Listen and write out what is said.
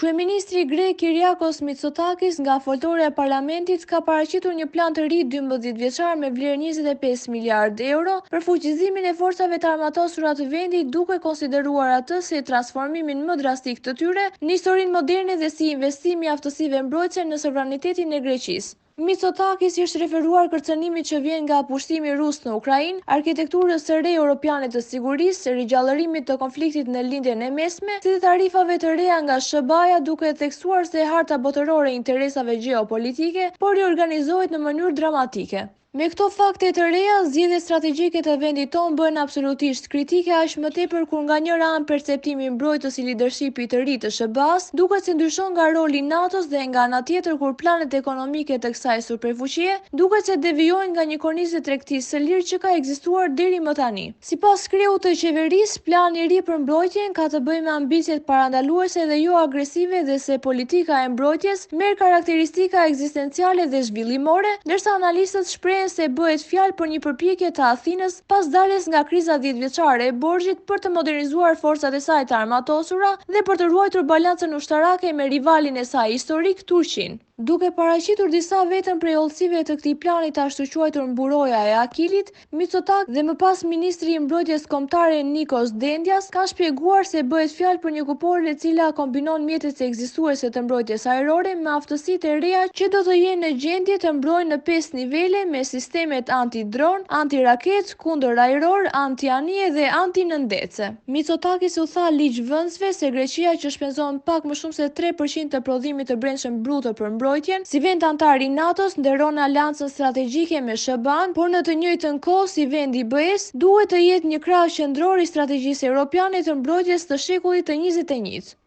Kryeministri grek Kyriakos Mitsotakis nga foltorja e parlamentit ka paraqitur një plan të ri 12 vjeçar me vlerë 25 miliardë euro për fuqizimin e forcave të armatosura të vendit, duke konsideruar atë si transformimin më drastik të tyre në historinë moderne dhe si investim i aftësive mbrojtëse në sovranitetin e Greqisë. Mitsotakis është referuar kërcënimit që vjen nga pushtimi rus në Ukrainë, arkitekturës së re europiane të sigurisë, rigjallërimit të konfliktit në lindjen e mesme, si dhe tarifave të reja nga SBA-ja, duke theksuar se harta botërore e interesave gjeopolitike po riorganizohet në mënyrë dramatike. Me këto fakte të reja, zgjedhjet strategjike të vendit tonë bëhen absolutisht kritike, aq më tepër kur nga njëra anë perceptimi mbrojtës i lidershipit të ri të SBA-s duket se ndryshon nga roli i NATO-s dhe nga ana tjetër kur planet ekonomike të kësaj superfuqie duket se devijojnë nga një kornizë tregtisë së lirë që ka ekzistuar deri më tani. Sipas kreut të qeverisë, plani i ri për mbrojtjen ka të bëjë me ambicet parandaluese dhe jo agresive dhe se politika e mbrojtjes merr karakteristika ekzistenciale dhe zhvillimore, ndërsa analistët shprehen se bëhet fjalë për një përpjekje të Athinës pas daljes nga kriza 10-vjeçare e borxhit për të modernizuar forcat e saj të armatosura dhe për të ruajtur balancën ushtarake me rivalin e saj historik, Turqinë. Duke paraqitur disa vetëm prej hollësive të këtij plani të ashtu quajtur mburoja e Akilit, Mitsotakis dhe më pas ministri i mbrojtjes kombëtare Nikos Dendias kanë shpjeguar se bëhet fjalë për një kupolë e cila kombinon mjetet ekzistuese të mbrojtjes ajrore me aftësitë e reja që do të jenë në gjendje të mbrojnë në 5 nivele me sistemet anti-dron, anti-raket, kundër ajror, anti-anije dhe anti-nëndece. Mitsotakis u tha ligjvënësve se Greqia që shpenzon pak më shumë se 3% të prodhimit të brendshëm bruto për mbrojtjen, si vend antar i NATO-s nderon aleancën strategjike me SBA-n, por në të njëjtën kohë si vend i BE-s duhet të jetë një krah qendror i strategjisë europiane të mbrojtjes të shekullit të 21-t.